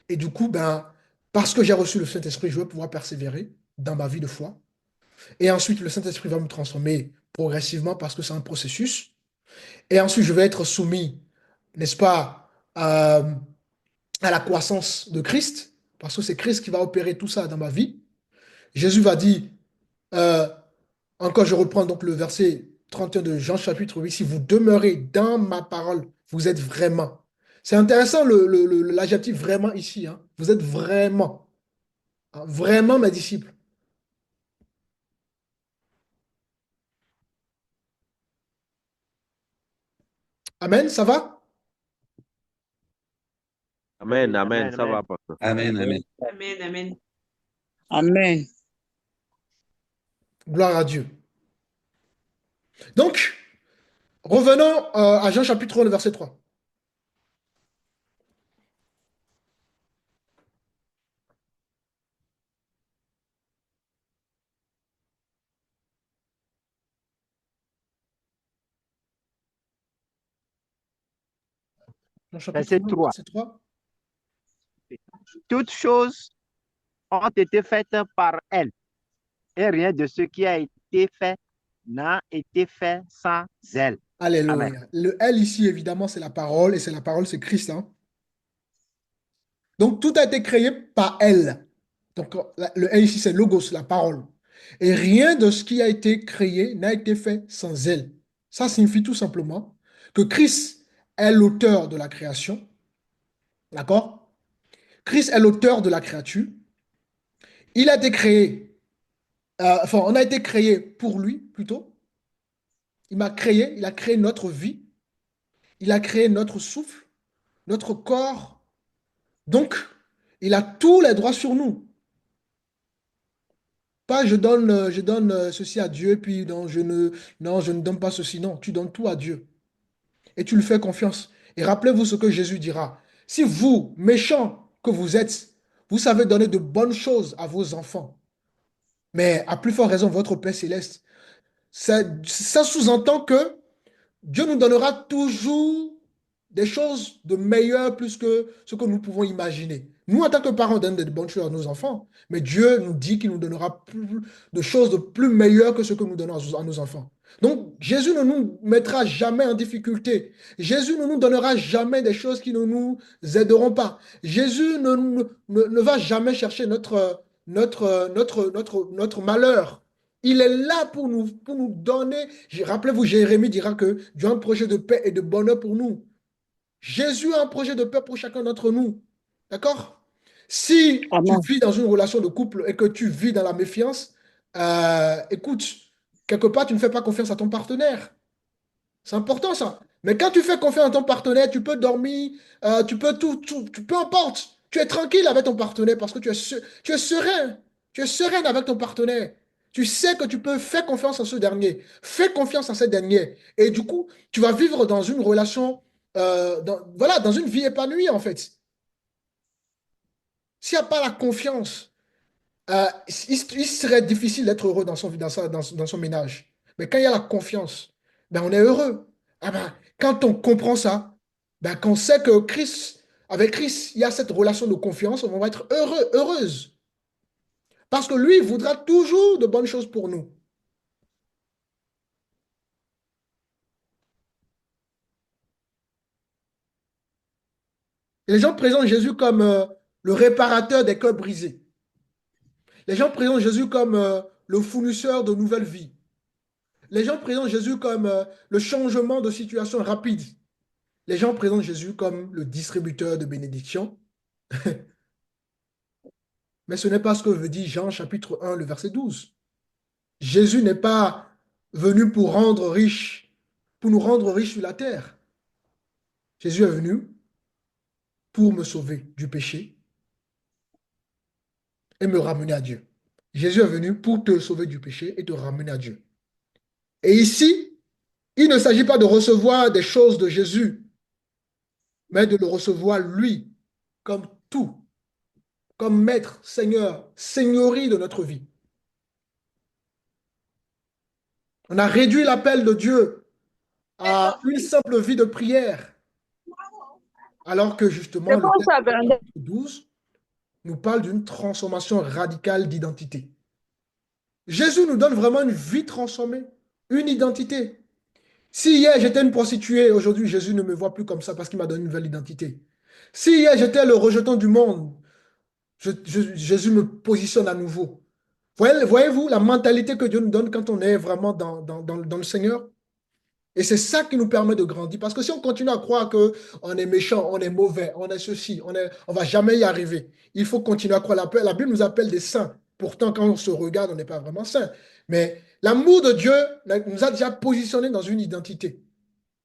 Et du coup, ben, parce que j'ai reçu le Saint-Esprit, je vais pouvoir persévérer dans ma vie de foi. Et ensuite, le Saint-Esprit va me transformer progressivement parce que c'est un processus. Et ensuite, je vais être soumis, n'est-ce pas, à la croissance de Christ, parce que c'est Christ qui va opérer tout ça dans ma vie. Jésus va dire, euh, encore je reprends donc le verset 31 de Jean chapitre 8, si vous demeurez dans ma parole, vous êtes vraiment. C'est intéressant l'adjectif vraiment ici. Hein. Vous êtes vraiment, hein, vraiment mes disciples. Amen, ça va? Amen, amen, Amen, ça va, amen. pasteur. Amen, amen. Amen, amen. Amen. Gloire à Dieu. Donc, revenons à Jean chapitre 1, le verset 3. Dans chapitre verset 1, 3. verset 3. Toutes choses ont été faites par elle, et rien de ce qui a été fait n'a été fait sans elle. Amen. Alléluia. Le elle ici, évidemment, c'est la parole, et c'est la parole, c'est Christ, hein. Donc, tout a été créé par elle. Donc, le elle ici, c'est logos, la parole. Et rien de ce qui a été créé n'a été fait sans elle. Ça signifie tout simplement que Christ est l'auteur de la création. D'accord? Christ est l'auteur de la créature. Il a été créé, enfin, on a été créé pour lui, plutôt. Il a créé notre vie. Il a créé notre souffle, notre corps. Donc, il a tous les droits sur nous. Pas je donne ceci à Dieu, puis non, je ne donne pas ceci. Non, tu donnes tout à Dieu. Et tu lui fais confiance. Et rappelez-vous ce que Jésus dira. Si vous, méchants que vous êtes, vous savez donner de bonnes choses à vos enfants, mais à plus forte raison, votre Père céleste, ça sous-entend que Dieu nous donnera toujours des choses de meilleures plus que ce que nous pouvons imaginer. Nous, en tant que parents, on donne de bonnes choses à nos enfants, mais Dieu nous dit qu'il nous donnera plus de choses de plus meilleures que ce que nous donnons à nos enfants. Donc, Jésus ne nous mettra jamais en difficulté. Jésus ne nous donnera jamais des choses qui ne nous aideront pas. Jésus ne va jamais chercher notre malheur. Il est là pour nous donner. Rappelez-vous, Jérémie dira que Dieu a un projet de paix et de bonheur pour nous. Jésus a un projet de paix pour chacun d'entre nous. D'accord? Si tu Amen. vis dans une relation de couple et que tu vis dans la méfiance, écoute, quelque part, tu ne fais pas confiance à ton partenaire. C'est important ça. Mais quand tu fais confiance à ton partenaire, tu peux dormir, tu peux peu importe. Tu es tranquille avec ton partenaire parce que tu es serein. Tu es sereine avec ton partenaire. Tu sais que tu peux faire confiance à ce dernier. Fais confiance à ce dernier. Et du coup, tu vas vivre dans une relation, voilà, dans une vie épanouie en fait. S'il n'y a pas la confiance, il serait difficile d'être heureux dans son ménage. Mais quand il y a la confiance, ben on est heureux. Ah ben, quand on comprend ça, ben, qu'on sait que avec Christ, il y a cette relation de confiance, on va être heureux, heureuse. Parce que lui, il voudra toujours de bonnes choses pour nous. Les gens présentent Jésus comme le réparateur des cœurs brisés. Les gens présentent Jésus comme le fournisseur de nouvelles vies. Les gens présentent Jésus comme le changement de situation rapide. Les gens présentent Jésus comme le distributeur de bénédictions. Mais ce n'est pas ce que veut dire Jean chapitre 1, le verset 12. Jésus n'est pas venu pour nous rendre riches sur la terre. Jésus est venu pour me sauver du péché et me ramener à Dieu. Jésus est venu pour te sauver du péché et te ramener à Dieu. Et ici, il ne s'agit pas de recevoir des choses de Jésus, mais de le recevoir lui comme tout, comme maître, seigneur, seigneurie de notre vie. On a réduit l'appel de Dieu à une simple vie de prière, alors que justement C'est le pour texte ça, Brenda. 12 nous parle d'une transformation radicale d'identité. Jésus nous donne vraiment une vie transformée, une identité. Si hier j'étais une prostituée, aujourd'hui Jésus ne me voit plus comme ça parce qu'il m'a donné une nouvelle identité. Si hier j'étais le rejeton du monde, Jésus me positionne à nouveau. Voyez-vous la mentalité que Dieu nous donne quand on est vraiment dans le Seigneur? Et c'est ça qui nous permet de grandir. Parce que si on continue à croire qu'on est méchant, on est mauvais, on est ceci, on va jamais y arriver. Il faut continuer à croire. La Bible nous appelle des saints. Pourtant, quand on se regarde, on n'est pas vraiment saints. Mais l'amour de Dieu nous a déjà positionnés dans une identité.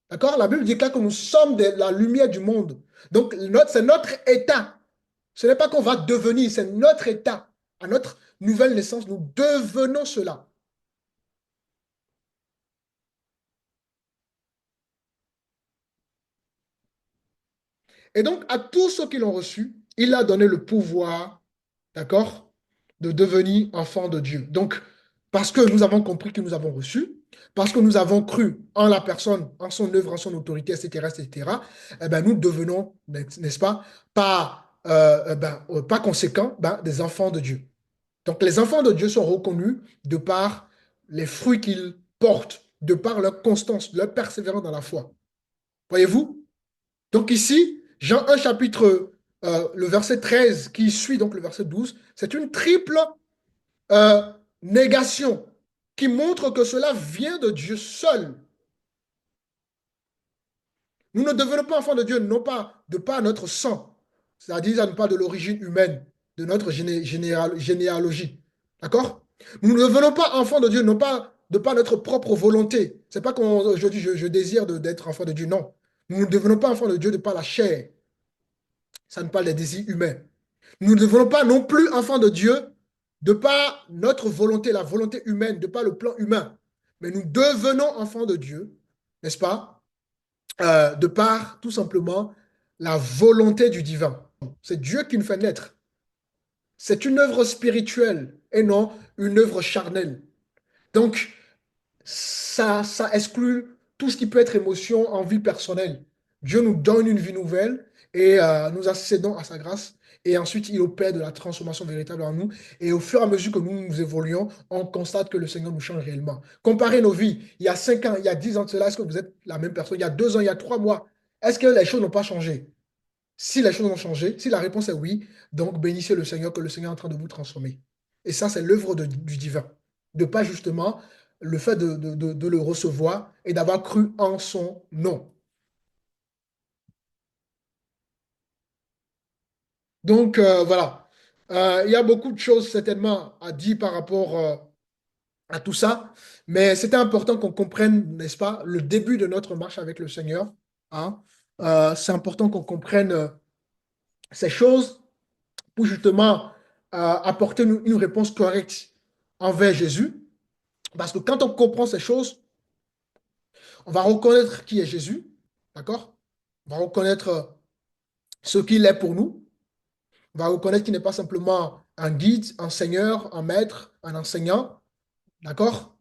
D'accord? La Bible dit que nous sommes la lumière du monde. Donc, c'est notre état. Ce n'est pas qu'on va devenir, c'est notre état. À notre nouvelle naissance, nous devenons cela. Et donc, à tous ceux qui l'ont reçu, il a donné le pouvoir, d'accord, de devenir enfants de Dieu. Donc, parce que nous avons compris que nous avons reçu, parce que nous avons cru en la personne, en son œuvre, en son autorité, etc., etc., eh ben, nous devenons, n'est-ce pas, pas conséquents, des enfants de Dieu. Donc, les enfants de Dieu sont reconnus de par les fruits qu'ils portent, de par leur constance, leur persévérance dans la foi. Voyez-vous? Donc ici, Jean 1, chapitre, le verset 13, qui suit donc le verset 12, c'est une triple euh, négation qui montre que cela vient de Dieu seul. Nous ne devenons pas enfants de Dieu, non pas de par notre sang, c'est-à-dire non pas de l'origine humaine, de notre généalogie. D'accord? Nous ne devenons pas enfants de Dieu, non pas de par notre propre volonté. C'est pas qu'aujourd'hui je désire d'être enfant de Dieu, non. Nous ne devenons pas enfants de Dieu de par la chair. Ça nous parle des désirs humains. Nous ne devenons pas non plus enfants de Dieu de par notre volonté, la volonté humaine, de par le plan humain. Mais nous devenons enfants de Dieu, n'est-ce pas? De par tout simplement la volonté du divin. C'est Dieu qui nous fait naître. C'est une œuvre spirituelle et non une œuvre charnelle. Donc, ça exclut tout ce qui peut être émotion en vie personnelle. Dieu nous donne une vie nouvelle et nous accédons à sa grâce. Et ensuite, il opère de la transformation véritable en nous. Et au fur et à mesure que nous évoluons, on constate que le Seigneur nous change réellement. Comparez nos vies. Il y a 5 ans, il y a 10 ans de cela, est-ce que vous êtes la même personne? Il y a 2 ans, il y a 3 mois. Est-ce que les choses n'ont pas changé? Si les choses ont changé, si la réponse est oui, donc bénissez le Seigneur, que le Seigneur est en train de vous transformer. Et ça, c'est l'œuvre du divin. De pas justement le fait de le recevoir et d'avoir cru en son nom. Donc, voilà. Il y a beaucoup de choses certainement à dire par rapport à tout ça, mais c'était important qu'on comprenne, n'est-ce pas, le début de notre marche avec le Seigneur. Hein. C'est important qu'on comprenne ces choses pour justement apporter une réponse correcte envers Jésus. Parce que quand on comprend ces choses, on va reconnaître qui est Jésus, d'accord? On va reconnaître ce qu'il est pour nous. On va reconnaître qu'il n'est pas simplement un guide, un seigneur, un maître, un enseignant, d'accord?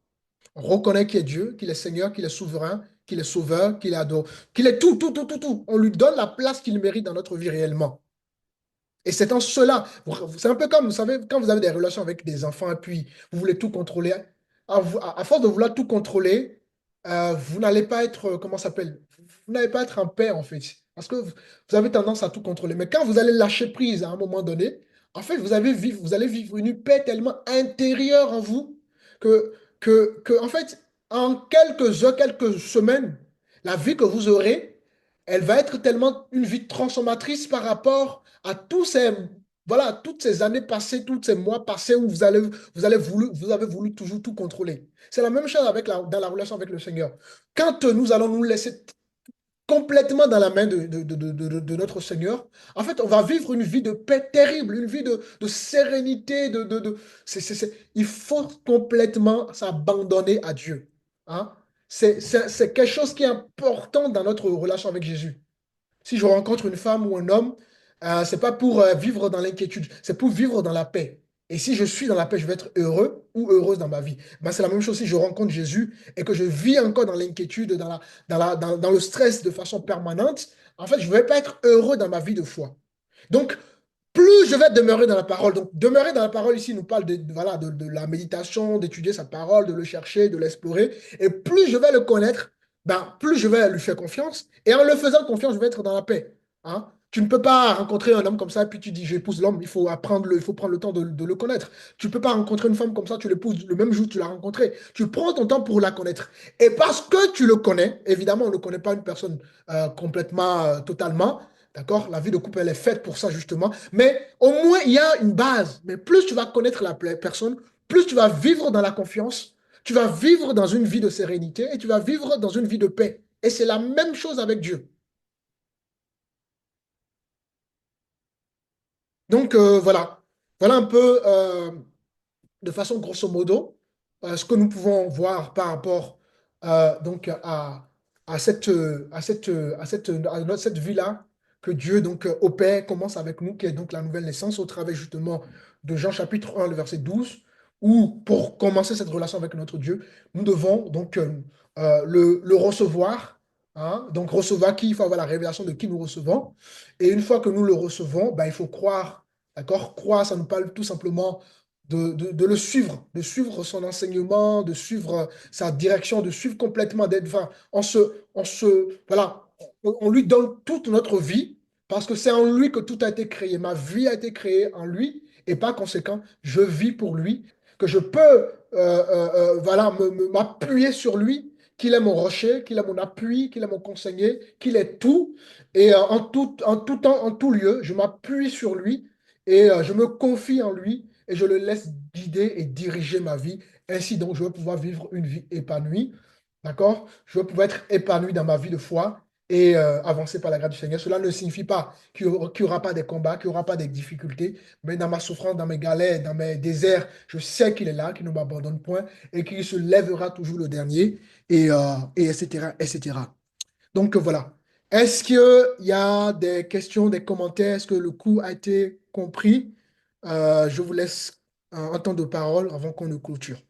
On reconnaît qu'il est Dieu, qu'il est Seigneur, qu'il est souverain, qu'il est sauveur, qu'il est adore, qu'il est tout, tout, tout, tout, tout. On lui donne la place qu'il mérite dans notre vie réellement. Et c'est en cela, c'est un peu comme, vous savez, quand vous avez des relations avec des enfants et puis vous voulez tout contrôler, à force de vouloir tout contrôler, vous n'allez pas être, comment ça s'appelle? Vous n'allez pas être un père en fait. Parce que vous avez tendance à tout contrôler. Mais quand vous allez lâcher prise à un moment donné, en fait, vous allez vivre une paix tellement intérieure en vous en fait, en quelques heures, quelques semaines, la vie que vous aurez, elle va être tellement une vie transformatrice par rapport à voilà, toutes ces années passées, tous ces mois passés où vous avez voulu toujours tout contrôler. C'est la même chose dans la relation avec le Seigneur. Quand nous allons nous laisser complètement dans la main de notre Seigneur, en fait, on va vivre une vie de paix terrible, une vie de sérénité. Il faut complètement s'abandonner à Dieu. Hein? C'est quelque chose qui est important dans notre relation avec Jésus. Si je rencontre une femme ou un homme, c'est pas pour vivre dans l'inquiétude, c'est pour vivre dans la paix. Et si je suis dans la paix, je vais être heureux ou heureuse dans ma vie. Ben, c'est la même chose si je rencontre Jésus et que je vis encore dans l'inquiétude, dans le stress de façon permanente. En fait, je ne vais pas être heureux dans ma vie de foi. Donc, plus je vais demeurer dans la parole. Donc, demeurer dans la parole ici nous parle voilà, de la méditation, d'étudier sa parole, de le chercher, de l'explorer. Et plus je vais le connaître, ben, plus je vais lui faire confiance. Et en le faisant confiance, je vais être dans la paix. Hein? Tu ne peux pas rencontrer un homme comme ça, puis tu dis, j'épouse l'homme, il faut il faut prendre le temps de le connaître. Tu ne peux pas rencontrer une femme comme ça, tu l'épouses le même jour que tu l'as rencontrée. Tu prends ton temps pour la connaître. Et parce que tu le connais, évidemment, on ne connaît pas une personne complètement, totalement. D'accord? La vie de couple, elle est faite pour ça, justement. Mais au moins, il y a une base. Mais plus tu vas connaître la personne, plus tu vas vivre dans la confiance, tu vas vivre dans une vie de sérénité et tu vas vivre dans une vie de paix. Et c'est la même chose avec Dieu. Donc, voilà. Voilà un peu, de façon grosso modo, ce que nous pouvons voir par rapport donc à cette vie-là que Dieu donc opère, commence avec nous, qui est donc la nouvelle naissance au travers justement de Jean chapitre 1, le verset 12, ou pour commencer cette relation avec notre Dieu, nous devons donc le recevoir. Hein, donc recevoir qui, il faut avoir la révélation de qui nous recevons. Et une fois que nous le recevons, ben, il faut croire. D'accord? Croire, ça nous parle tout simplement de le suivre, de suivre son enseignement, de suivre sa direction, de suivre complètement, d'être, enfin, voilà, on lui donne toute notre vie parce que c'est en lui que tout a été créé. Ma vie a été créée en lui et par conséquent, je vis pour lui, que je peux voilà, m'appuyer sur lui, qu'il est mon rocher, qu'il est mon appui, qu'il est mon conseiller, qu'il est tout. Et en tout temps, en tout lieu, je m'appuie sur lui et je me confie en lui et je le laisse guider et diriger ma vie. Ainsi donc, je vais pouvoir vivre une vie épanouie. D'accord? Je vais pouvoir être épanoui dans ma vie de foi et avancer par la grâce du Seigneur. Cela ne signifie pas qu'il n'y aura pas des combats, qu'il n'y aura pas des difficultés, mais dans ma souffrance, dans mes galères, dans mes déserts, je sais qu'il est là, qu'il ne m'abandonne point et qu'il se lèvera toujours le dernier, et etc., etc. Donc voilà. Est-ce qu'il y a des questions, des commentaires? Est-ce que le coup a été compris? Je vous laisse un temps de parole avant qu'on ne clôture.